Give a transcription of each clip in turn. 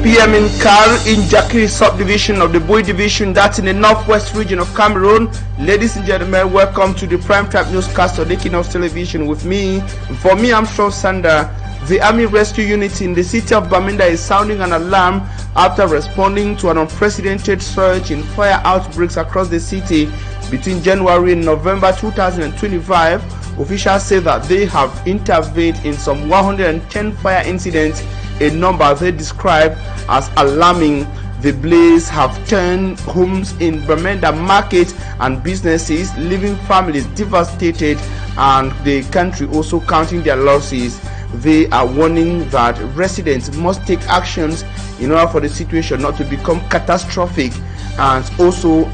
p.m. in Kar, in Jakiri subdivision of the Boy division, that's in the northwest region of Cameroon. Ladies and gentlemen, welcome to the Prime Time newscast of Equinoxe television with me. For me, I'm Sean Sander. The Army Rescue Unit in the city of Bamenda is sounding an alarm after responding to an unprecedented surge in fire outbreaks across the city between January and November 2025. Officials say that they have intervened in some 110 fire incidents, a number they describe as alarming. The blaze have turned homes in Bamenda market and businesses, leaving families devastated and the country also counting their losses. They are warning that residents must take actions in order for the situation not to become catastrophic. And also,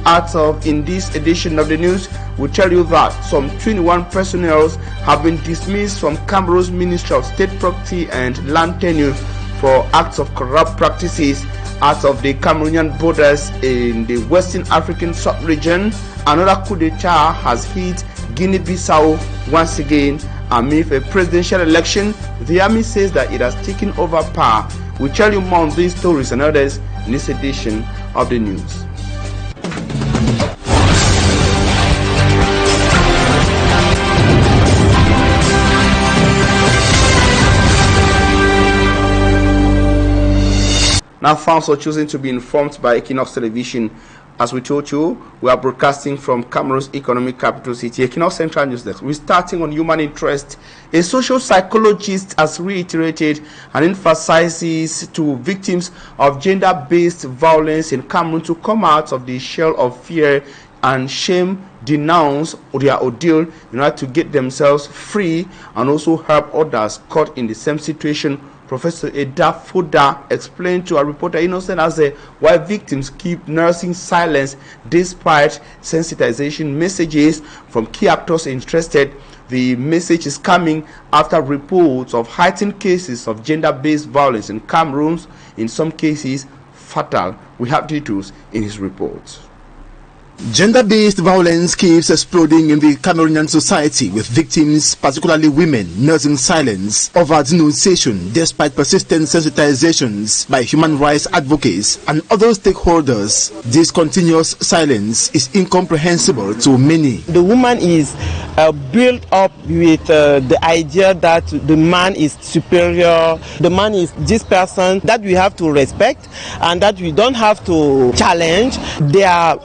in this edition of the news, we tell you that some 21 personnel have been dismissed from Cameroon's Ministry of State Property and Land Tenure for acts of corrupt practices out of the Cameroonian borders in the Western African sub-region. Another coup d'etat has hit Guinea-Bissau once again. Amid a presidential election, the army says that it has taken over power. We tell you more on these stories and others in this edition of the news. Now, fans are choosing to be informed by Equinoxe television. As we told you, we are broadcasting from Cameroon's economic capital city, Equinoxe Central News Desk. We're starting on human interest. A social psychologist has reiterated and emphasizes to victims of gender-based violence in Cameroon to come out of the shell of fear and shame, denounce their ordeal in order to get themselves free and also help others caught in the same situation. Professor Eda Foda explained to a reporter Innocent as why victims keep nursing silence despite sensitization messages from key actors interested. The message is coming after reports of heightened cases of gender-based violence in Cameroon, in some cases fatal. We have details in his report. Gender-based violence keeps exploding in the Cameroonian society, with victims, particularly women, nursing silence over denunciation despite persistent sensitizations by human rights advocates and other stakeholders. This continuous silence is incomprehensible to many. The woman is built up with the idea that the man is superior, the man is this person that we have to respect and that we don't have to challenge. They are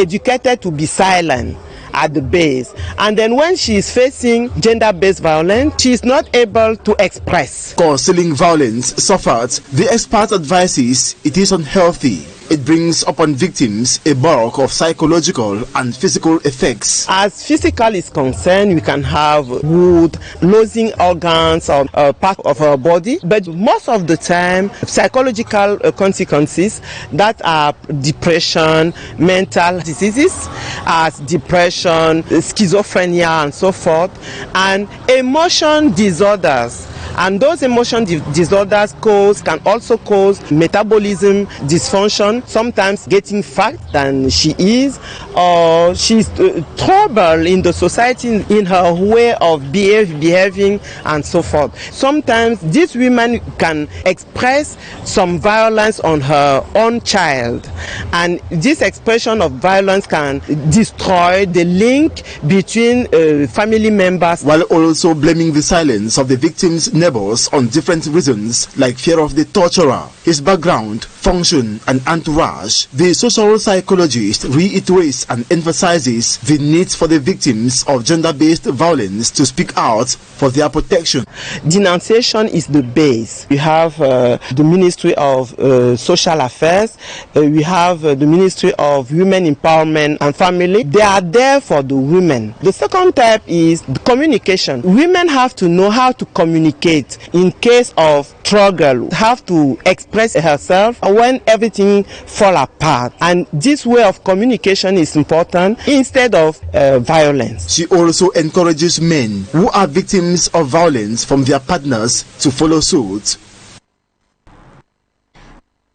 educated to be silent at the base, and then when she is facing gender-based violence, she is not able to express. Concealing violence suffered, the expert advises it is unhealthy. It brings upon victims a bulk of psychological and physical effects. As physical is concerned, we can have wound, losing organs or part of our body, but most of the time, psychological consequences that are depression, mental diseases, as depression, schizophrenia, and so forth, and emotion disorders. And those emotion disorders can also cause metabolism dysfunction, sometimes getting fat than she is, or she's trouble in the society in her way of behaving and so forth. Sometimes these women can express some violence on her own child, and this expression of violence can destroy the link between family members. While also blaming the silence of the victims' neighbors on different reasons like fear of the torturer, his background, function and entourage, the social psychologist reiterates and emphasizes the need for the victims of gender-based violence to speak out for their protection. Denunciation is the base. We have the Ministry of Social Affairs, we have the Ministry of Women Empowerment and Family. They are there for the women. The second type is the communication. Women have to know how to communicate in case of struggle, have to express herself when everything fall apart, and this way of communication is important instead of violence. She also encourages men who are victims of violence from their partners to follow suit.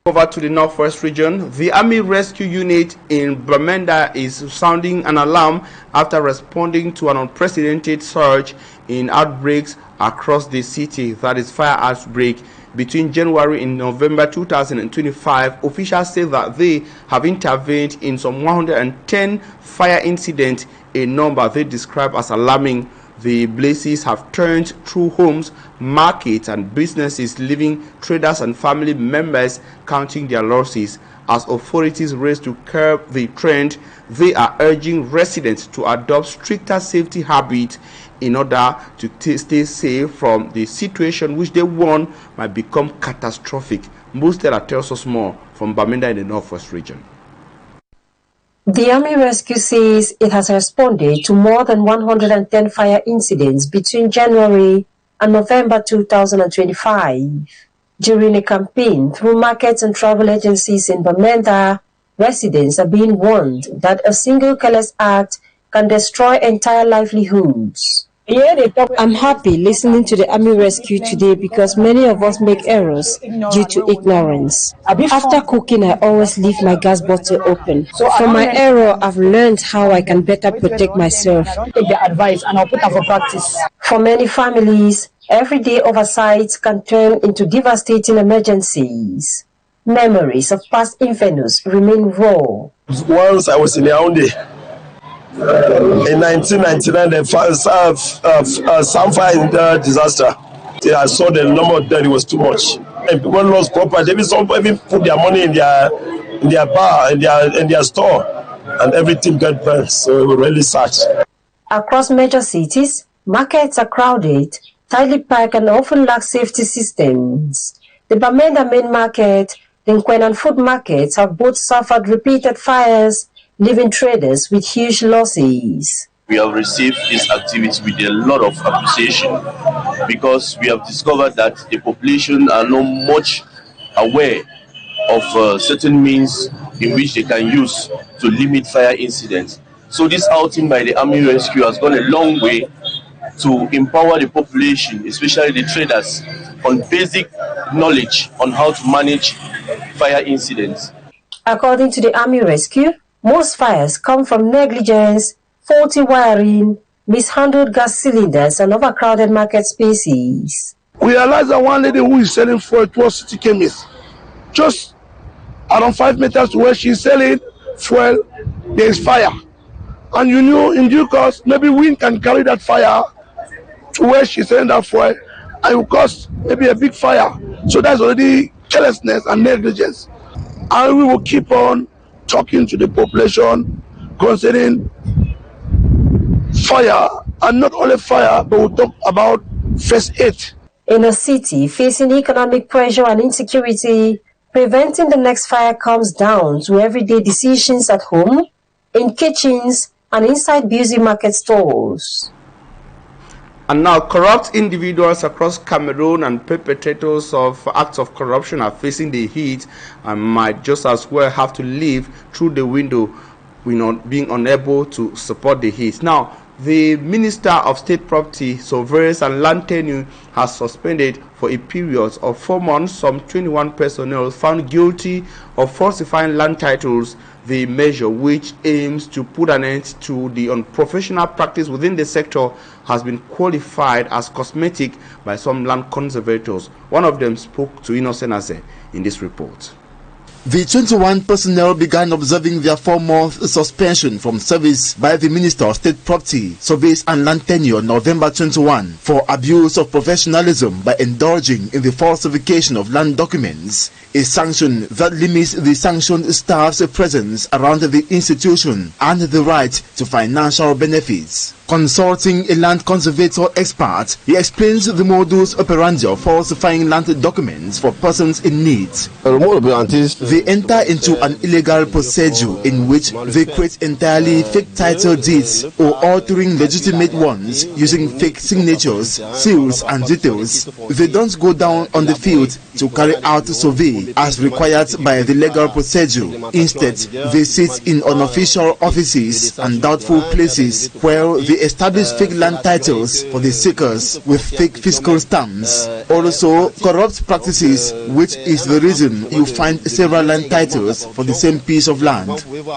Over to the northwest region, the Army Rescue Unit in Bamenda is sounding an alarm after responding to an unprecedented surge in outbreaks across the city, that is fire outbreak. Between January and November 2025, officials say that they have intervened in some 110 fire incidents, a number they describe as alarming. The blazes have turned through homes, markets, and businesses, leaving traders and family members counting their losses. As authorities race to curb the trend, they are urging residents to adopt stricter safety habits in order to stay safe from the situation, which they warn might become catastrophic. Mustela tells us more from Bamenda in the northwest region. The Army Rescue says it has responded to more than 110 fire incidents between January and November 2025. During a campaign through markets and travel agencies in Bamenda, residents are being warned that a single careless act can destroy entire livelihoods. I'm happy listening to the Army Rescue today because many of us make errors due to ignorance. After cooking, I always leave my gas bottle open. From my error, I've learned how I can better protect myself. Take the advice and I'll put it for practice. For many families, everyday oversights can turn into devastating emergencies. Memories of past infernos remain raw. Once I was in Yaoundé. In 1999, the some fire disaster. I saw the number of death, it was too much. And people lost property. Some even put their money in their bar, in their store, and everything got burned. So it was really sad. Across major cities, markets are crowded, tightly packed, and often lack safety systems. The Bamenda main market, the Nkwenan food markets have both suffered repeated fires, leaving traders with huge losses. We have received this activity with a lot of appreciation because we have discovered that the population are not much aware of certain means in which they can use to limit fire incidents. So this outing by the Army Rescue has gone a long way to empower the population, especially the traders, on basic knowledge on how to manage fire incidents. According to the Army Rescue, most fires come from negligence, faulty wiring, mishandled gas cylinders, and overcrowded market spaces. We realized that one lady who is selling fuel towards City Chemist, just around 5 meters to where she's selling fuel, there is fire. And you knew in due course, maybe wind can carry that fire to where she's selling that fuel, and it will cause maybe a big fire. So that's already carelessness and negligence. And we will keep on talking to the population concerning fire, and not only fire, but we'll talk about first aid. In a city facing economic pressure and insecurity, preventing the next fire comes down to everyday decisions at home, in kitchens, and inside busy market stalls. And now, corrupt individuals across Cameroon and perpetrators of acts of corruption are facing the heat and might just as well have to leave through the window, being unable to support the heat. Now, the Minister of State Property, Surveyors and Land Tenure has suspended for a period of 4 months some 21 personnel found guilty of falsifying land titles. The measure, which aims to put an end to the unprofessional practice within the sector, has been qualified as cosmetic by some land conservators. One of them spoke to Equinoxe in this report. The 21 personnel began observing their 4-month suspension from service by the Minister of State Property, Surveys and Land Tenure November 21 for abuse of professionalism by indulging in the falsification of land documents, a sanction that limits the sanctioned staff's presence around the institution and the right to financial benefits. Consulting a land conservator expert, he explains the modus operandi of falsifying land documents for persons in need. They enter into an illegal procedure in which they create entirely fake title deeds or altering legitimate ones using fake signatures, seals and details. They don't go down on the field to carry out survey as required by the legal procedure. Instead, they sit in unofficial offices and doubtful places where they establish fake land titles for the seekers with fake fiscal stamps. Also, corrupt practices, which is the reason you find several land titles for the same piece of land.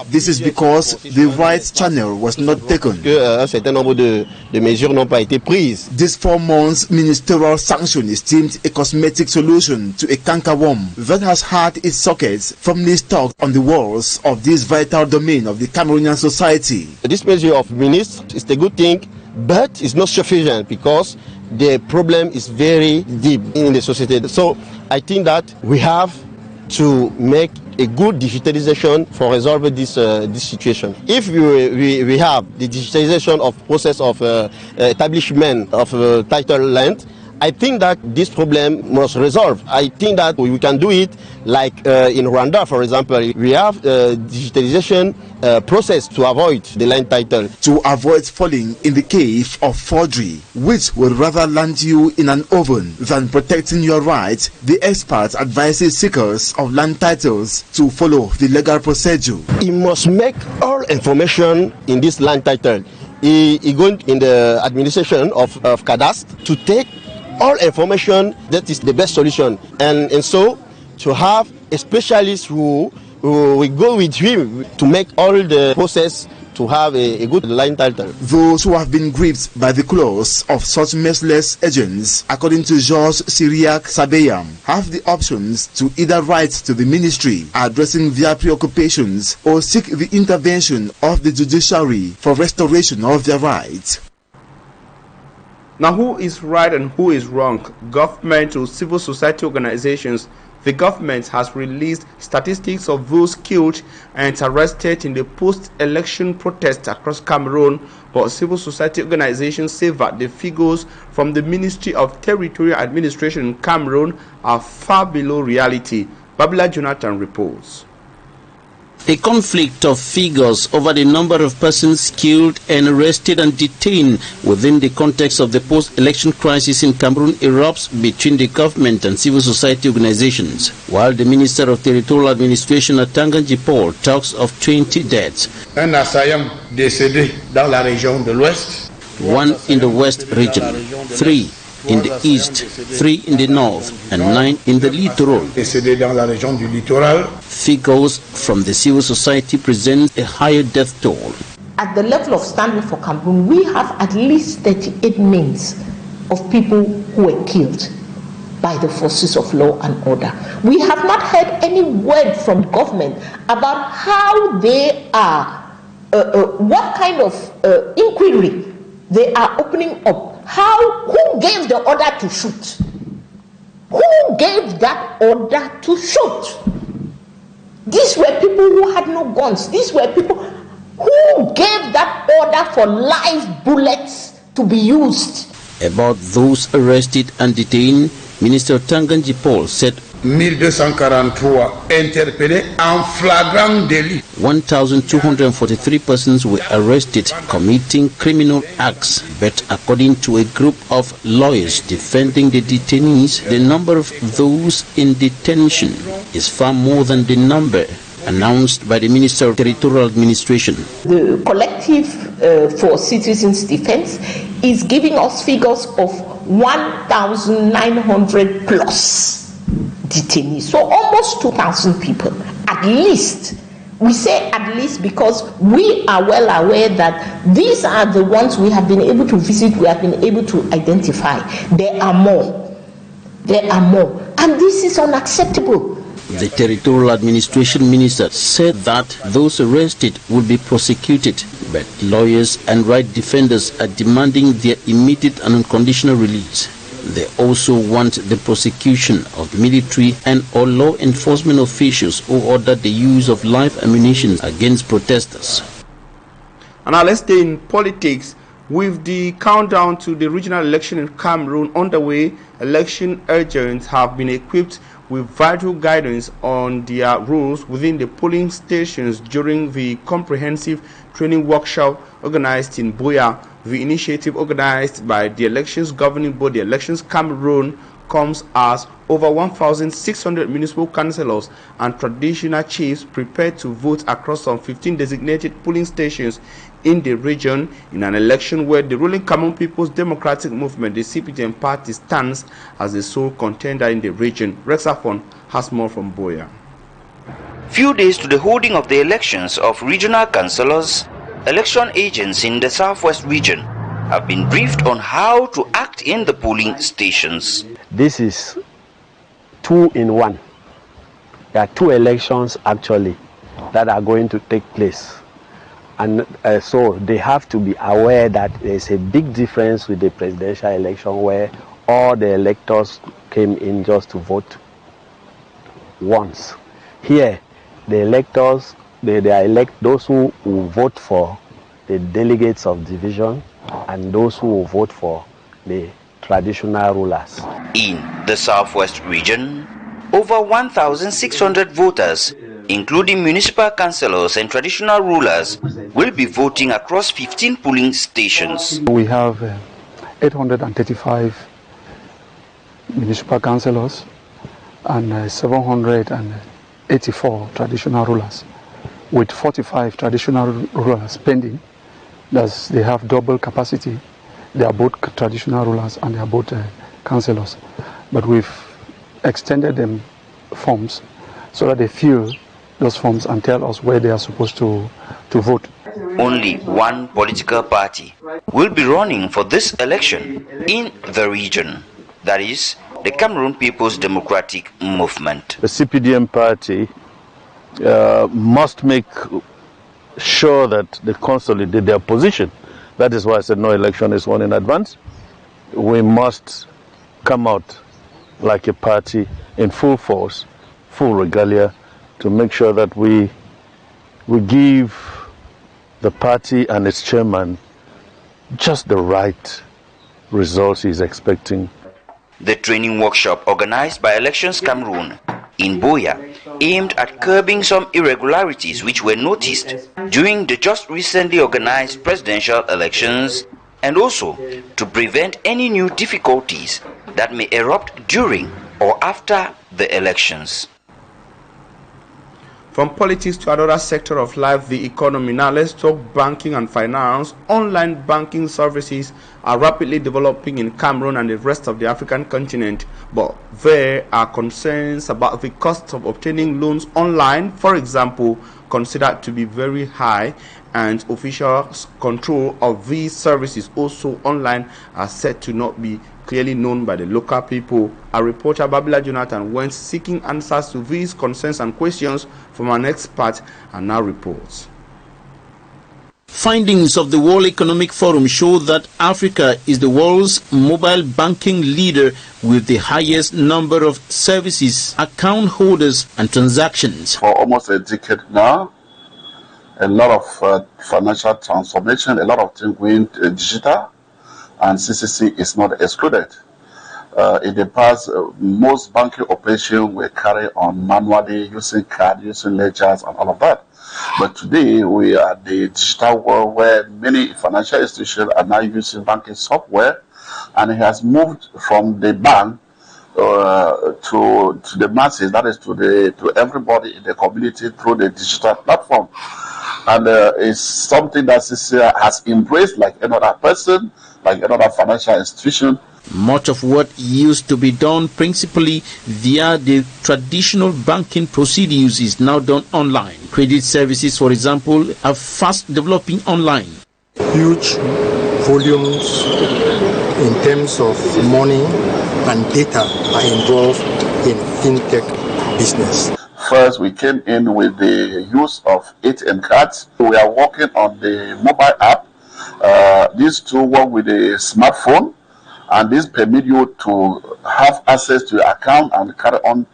This is because the right channel was not taken. This 4 months ministerial sanction is deemed a cosmetic solution to a cankerworm that has had its sockets firmly stuck on the walls of this vital domain of the Cameroonian society. This measure of ministers is a good thing, but it's not sufficient because the problem is very deep in the society. So I think that we have to make a good digitalization for resolving this situation. If we have the digitalization of process of establishment of title land, I think that this problem must resolve. I think that we can do it like in Rwanda, for example. We have digitalization process to avoid the land title. To avoid falling in the cave of forgery, which would rather land you in an oven than protecting your rights, the expert advises seekers of land titles to follow the legal procedure. You must make all information in this land title. He going in the administration of cadastre to take all information. That is the best solution, and so to have a specialist who will go with him to make all the process to have a good land title. Those who have been gripped by the claws of such merciless agents, according to Georges Syriac Sabeyam, have the options to either write to the ministry addressing their preoccupations or seek the intervention of the judiciary for restoration of their rights. Now, who is right and who is wrong? Government or civil society organizations? The government has released statistics of those killed and arrested in the post-election protests across Cameroon, but civil society organizations say that the figures from the Ministry of Territorial Administration in Cameroon are far below reality. Babila Jonathan reports. A conflict of figures over the number of persons killed and arrested and detained within the context of the post-election crisis in Cameroon erupts between the government and civil society organizations, while the Minister of Territorial Administration Atanganji Paul talks of 20 deaths. Un assaillant décédé dans la région de l'Ouest. 1 in the West region, 3 in the East, 3 in the North, and 9 in the Littoral. Décédé dans la région du littoral. Figures from the civil society present a higher death toll. At the level of standing for Cameroon, we have at least 38 names of people who were killed by the forces of law and order. We have not heard any word from government about how they are, what kind of inquiry they are opening up. Who gave the order to shoot? Who gave that order to shoot? These were people who had no guns. These were people who gave that order for live bullets to be used. About those arrested and detained, Minister Tanganji Paul said 1243 interpellés en flagrant délit. 1,243 persons were arrested committing criminal acts, but according to a group of lawyers defending the detainees, the number of those in detention is far more than the number announced by the Minister of Territorial Administration. The Collective for Citizens Defense is giving us figures of 1,900 plus detainees, so almost 2,000 people, at least. We say at least because we are well aware that these are the ones we have been able to visit, we have been able to identify. There are more, and this is unacceptable. The Territorial Administration Minister said that those arrested will be prosecuted, but lawyers and right defenders are demanding their immediate and unconditional release. They also want the prosecution of military and or law enforcement officials who ordered the use of live ammunition against protesters. And now let's stay in politics. With the countdown to the regional election in Cameroon underway, election agents have been equipped with vital guidance on their roles within the polling stations during the comprehensive training workshop organized in Buea. The initiative, organized by the Elections Governing Body Elections Cameroon, comes as over 1,600 municipal councillors and traditional chiefs prepared to vote across some 15 designated polling stations in the region in an election where the ruling Cameroon People's Democratic Movement, the CPDM party, stands as the sole contender in the region. Rexafon has more from Boya. Few days to the holding of the elections of regional councillors, election agents in the southwest region have been briefed on how to act in the polling stations. This is 2 in 1. There are 2 elections actually that are going to take place. And so they have to be aware that there's a big difference with the presidential election where all the electors came in just to vote once. Here, the electors, they elect those who will vote for the delegates of division and those who will vote for the traditional rulers. In the southwest region, over 1,600 voters, including municipal councillors and traditional rulers, will be voting across 15 polling stations. We have 835 municipal councillors and 784 traditional rulers, with 45 traditional rulers pending. Thus, they have double capacity. They are both traditional rulers and they are both councillors. But we've extended them forms so that they fill those forms and tell us where they are supposed to vote. Only one political party will be running for this election in the region. That is the Cameroon People's Democratic Movement. The CPDM party must make sure that they consolidate their position. That is why I said no election is won in advance. We must come out like a party in full force, full regalia, to make sure that we give the party and its chairman just the right results he's expecting. The training workshop organized by Elections Cameroon in Boya aimed at curbing some irregularities which were noticed during the just recently organized presidential elections, and also to prevent any new difficulties that may erupt during or after the elections. From politics to another sector of life, the economy. Now let's talk banking and finance. Online banking services are rapidly developing in Cameroon and the rest of the African continent, but there are concerns about the cost of obtaining loans online, for example, considered to be very high, and official control of these services also online are said to not be clearly known by the local people. Our reporter Babila Jonathan went seeking answers to these concerns and questions from an expert and now reports. Findings of the World Economic Forum show that Africa is the world's mobile banking leader with the highest number of services, account holders and transactions. For almost a decade now, a lot of financial transformation, a lot of things going digital, and CCC is not excluded. In the past, most banking operations were carried on manually, using cards, using ledgers, and all of that. But today, we are the digital world where many financial institutions are now using banking software, and it has moved from the bank to the masses, that is to everybody in the community through the digital platform. And it's something that CCC has embraced like another person, like another financial institution. Much of what used to be done principally via the traditional banking procedures is now done online. Credit services, for example, are fast developing online. Huge volumes in terms of money and data are involved in fintech business. First, we came in with the use of ATM cards. We are working on the mobile app. These two work with a smartphone, and this permit you to have access to your account and carry on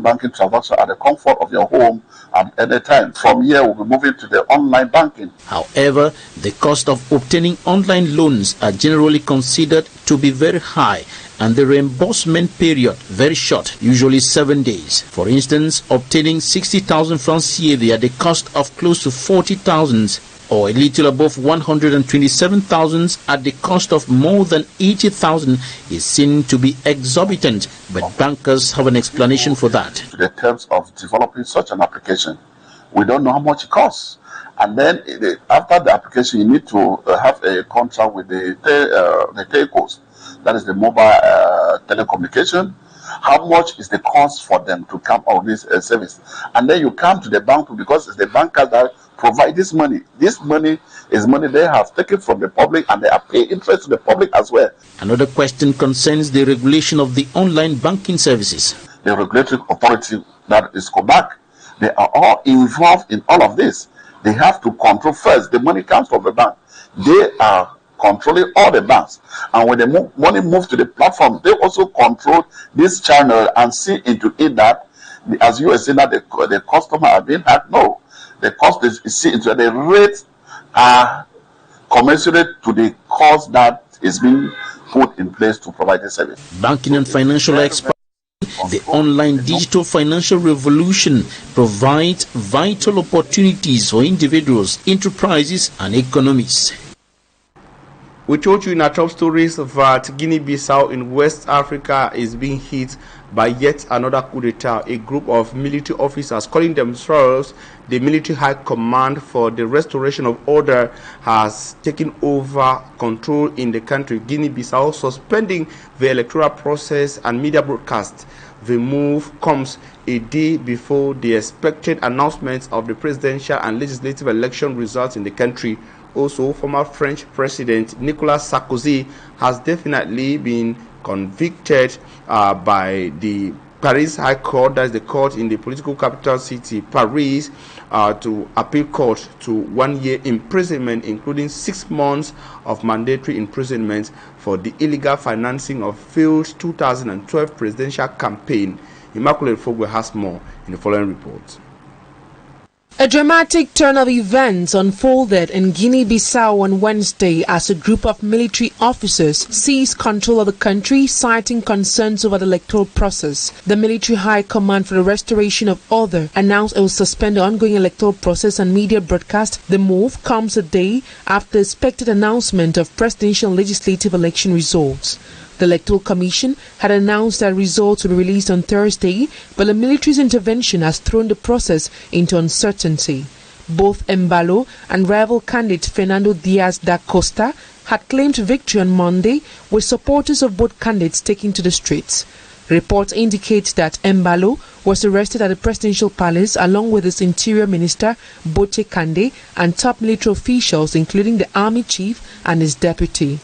banking transaction at the comfort of your home at any time. From here, we'll be moving to the online banking. However, the cost of obtaining online loans are generally considered to be very high, and the reimbursement period very short, usually 7 days. For instance, obtaining 60,000 francs CFA at the cost of close to 40,000 or a little above 127,000 at the cost of more than 80,000 is seen to be exorbitant, but bankers have an explanation for that. In terms of developing such an application, we don't know how much it costs. And then after the application, you need to have a contract with the telcos, that is the mobile telecommunication. How much is the cost for them to come out this service? And then you come to the bank because it's the bankers that provide this money. This money is money they have taken from the public and they are paying interest to the public as well. Another question concerns the regulation of the online banking services. The regulatory authority, that is COBAC, they are all involved in all of this. They have to control first. The money comes from the bank. They are controlling all the banks. And when the money moves to the platform, they also control this channel and see into it that, as you were saying, that the customer are being hacked. No. The cost is see into the rates are commensurate to the cost that is being put in place to provide the service. Banking and financial experts, the online digital financial revolution provides vital opportunities for individuals, enterprises, and economies. We told you in our top stories that Guinea-Bissau in West Africa is being hit by yet another coup d'etat. A group of military officers calling themselves the Military High Command for the Restoration of Order has taken over control in the country, Guinea-Bissau, suspending the electoral process and media broadcast. The move comes a day before the expected announcement of the presidential and legislative election results in the country. Also, former French President Nicolas Sarkozy has definitely been convicted by the Paris High Court, that is the court in the political capital city, Paris, to appeal court to 1 year imprisonment, including 6 months of mandatory imprisonment for the illegal financing of failed 2012 presidential campaign. Immaculate Fogwe has more in the following report. A dramatic turn of events unfolded in Guinea-Bissau on Wednesday as a group of military officers seized control of the country, citing concerns over the electoral process. The Military High Command for the Restoration of Order announced it will suspend the ongoing electoral process and media broadcast. The move comes a day after the expected announcement of presidential and legislative election results. The Electoral Commission had announced that results will be released on Thursday, but the military's intervention has thrown the process into uncertainty. Both Embalo and rival candidate Fernando Diaz da Costa had claimed victory on Monday, with supporters of both candidates taking to the streets. Reports indicate that Embalo was arrested at the presidential palace along with his interior minister Boche Kande and top military officials, including the army chief and his deputy.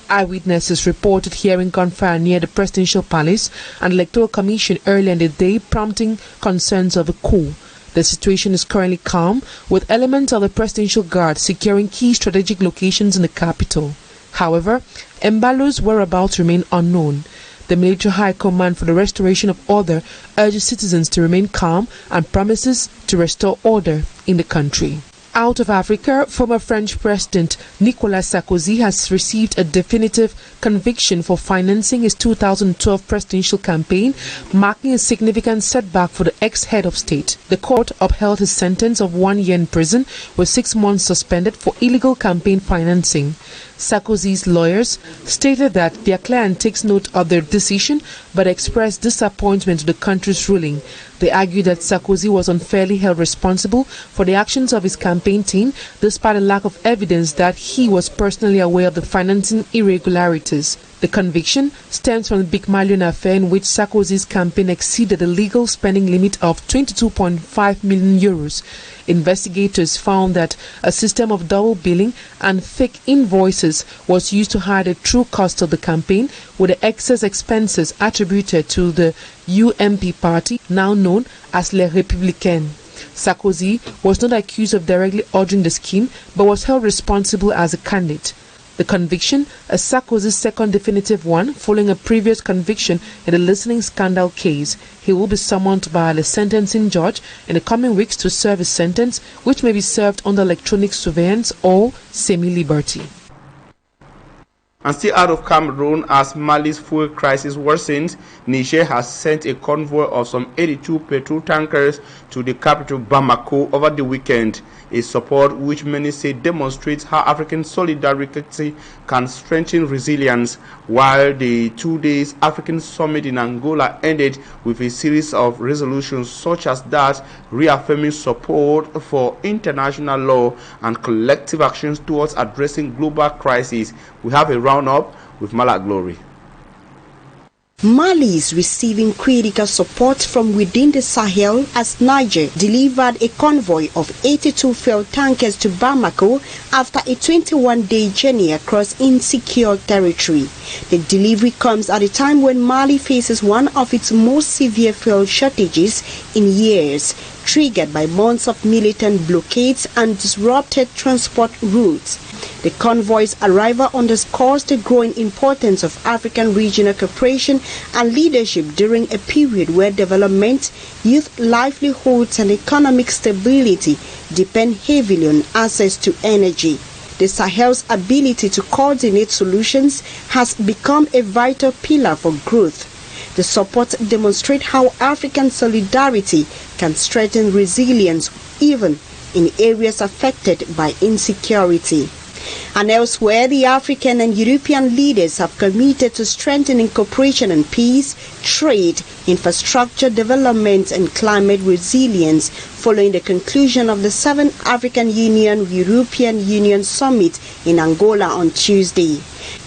Eyewitnesses reported hearing gunfire near the presidential palace and electoral commission earlier in the day, prompting concerns of a coup. The situation is currently calm, with elements of the presidential guard securing key strategic locations in the capital. However, Embalo's whereabouts remain unknown. The Military High Command for the Restoration of Order urges citizens to remain calm and promises to restore order in the country. Out of Africa, former French President Nicolas Sarkozy has received a definitive conviction for financing his 2012 presidential campaign, marking a significant setback for the ex-head of state. The court upheld his sentence of 1 year in prison with 6 months suspended for illegal campaign financing. Sarkozy's lawyers stated that their client takes note of their decision but expressed disappointment with the country's ruling. They argued that Sarkozy was unfairly held responsible for the actions of his campaign team despite a lack of evidence that he was personally aware of the financing irregularities. The conviction stems from the Big Malion affair, in which Sarkozy's campaign exceeded the legal spending limit of 22.5 million euros. Investigators found that a system of double billing and fake invoices was used to hide the true cost of the campaign, with the excess expenses attributed to the UMP party, now known as Les Républicains. Sarkozy was not accused of directly ordering the scheme, but was held responsible as a candidate. The conviction is Sarkozy's second definitive one, following a previous conviction in the listening scandal case. He will be summoned by the sentencing judge in the coming weeks to serve his sentence, which may be served under electronic surveillance or semi-liberty. And still out of Cameroon, as Mali's fuel crisis worsens, Niger has sent a convoy of some 82 petrol tankers to the capital Bamako over the weekend, a support which many say demonstrates how African solidarity can strengthen resilience, while the 2 days African summit in Angola ended with a series of resolutions such as that reaffirming support for international law and collective actions towards addressing global crises. We have a roundup with Malak Glory. Mali is receiving critical support from within the Sahel as Niger delivered a convoy of 82 fuel tankers to Bamako after a 21-day journey across insecure territory. The delivery comes at a time when Mali faces one of its most severe fuel shortages in years, triggered by months of militant blockades and disrupted transport routes. The convoy's arrival underscores the growing importance of African regional cooperation and leadership during a period where development, youth livelihoods and economic stability depend heavily on access to energy. The Sahel's ability to coordinate solutions has become a vital pillar for growth. The support demonstrates how African solidarity can strengthen resilience even in areas affected by insecurity. And elsewhere, the African and European leaders have committed to strengthening cooperation on peace, trade, infrastructure development and climate resilience following the conclusion of the 7th African Union-European Union Summit in Angola on Tuesday.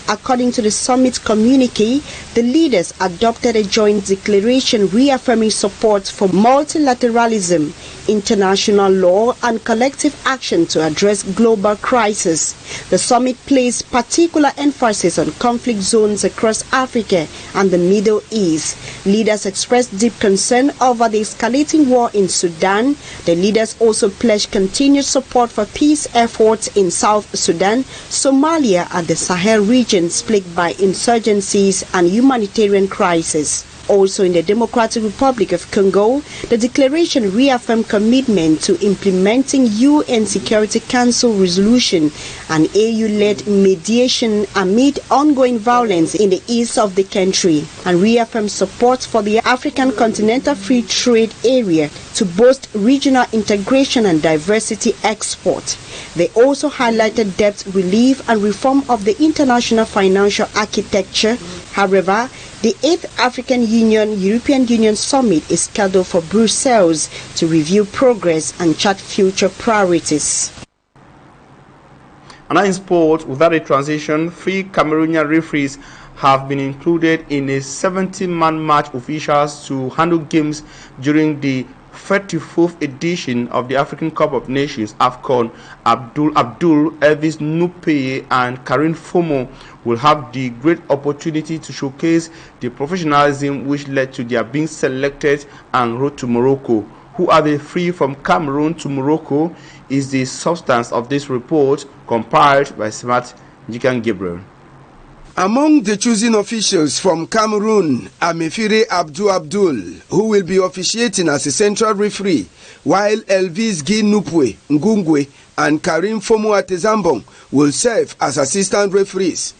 According to the summit communique, the leaders adopted a joint declaration reaffirming support for multilateralism, international law, and collective action to address global crises. The summit placed particular emphasis on conflict zones across Africa and the Middle East. Leaders expressed deep concern over the escalating war in Sudan. The leaders also pledged continued support for peace efforts in South Sudan, Somalia, and the Sahel region plagued by insurgencies and humanitarian crisis. Also in the Democratic Republic of Congo, the declaration reaffirmed commitment to implementing UN Security Council resolution and AU-led mediation amid ongoing violence in the east of the country, and reaffirmed support for the African Continental Free Trade Area to boost regional integration and diversity export. They also highlighted debt relief and reform of the international financial architecture. However, the 8th African Union-European Union Summit is scheduled for Brussels to review progress and chart future priorities. And in sport, without a transition, 3 Cameroonian referees have been included in a 70-man match officials to handle games during the 34th edition of the African Cup of Nations AFCON. Abdul Elvis Nupeye and Karim Fomo will have the great opportunity to showcase the professionalism which led to their being selected and road to Morocco. Who are they free from Cameroon to Morocco is the substance of this report, compiled by Smart Jikan Gabriel. Among the choosing officials from Cameroon are Mefire Abdul, who will be officiating as a central referee, while Elvis Guy Nupwe Ngungwe and Karim Fomo Atezambong will serve as assistant referees.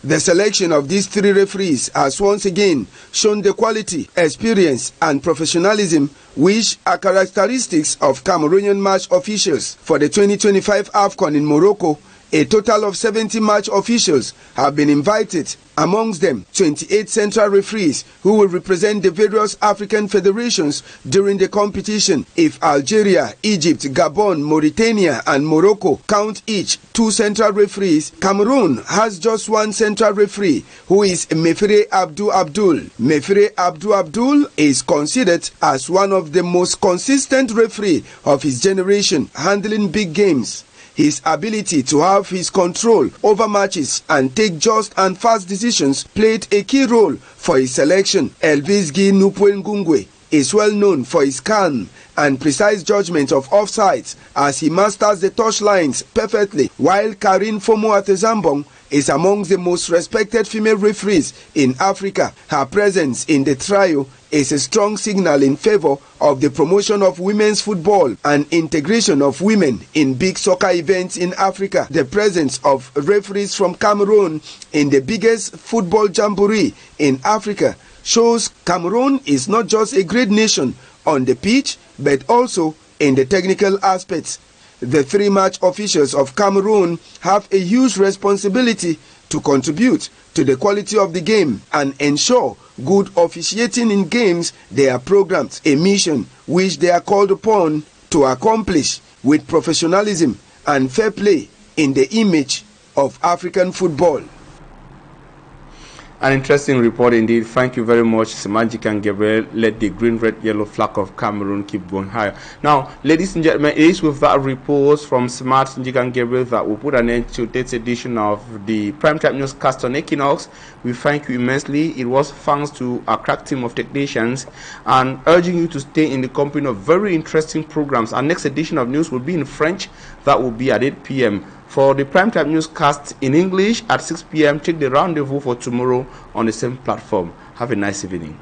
The selection of these 3 referees has once again shown the quality, experience and professionalism which are characteristics of Cameroonian match officials for the 2025 AFCON in Morocco. A total of 70 match officials have been invited, amongst them 28 central referees who will represent the various African federations during the competition. If Algeria, Egypt, Gabon, Mauritania and Morocco count each 2 central referees, Cameroon has just 1 central referee, who is Mefire Abdul. Mefire Abdul is considered as one of the most consistent referees of his generation, handling big games. His ability to have his control over matches and take just and fast decisions played a key role for his selection. Elvis Guy Nupwe Ngungwe is well known for his calm and precise judgment of offsides as he masters the touch lines perfectly, while Karim Fomo Atezambong is among the most respected female referees in Africa. Her presence in the trio is a strong signal in favor of the promotion of women's football and integration of women in big soccer events in Africa. The presence of referees from Cameroon in the biggest football jamboree in Africa shows Cameroon is not just a great nation on the pitch, but also in the technical aspects. The three match officials of Cameroon have a huge responsibility to contribute to the quality of the game and ensure good officiating in games they are programmed, a mission which they are called upon to accomplish with professionalism and fair play in the image of African football. An interesting report indeed. Thank you very much, Magic and Gabriel. Let the green, red, yellow flag of Cameroon keep going higher. Now, ladies and gentlemen, it is with that report from Smart, Magic and Gabriel that we'll put an end to this edition of the Primetime Newscast on Equinoxe. We thank you immensely. It was thanks to our crack team of technicians and urging you to stay in the company of very interesting programs. Our next edition of news will be in French. That will be at 8 p.m. For the Primetime Newscast in English at 6 p.m., take the rendezvous for tomorrow on the same platform. Have a nice evening.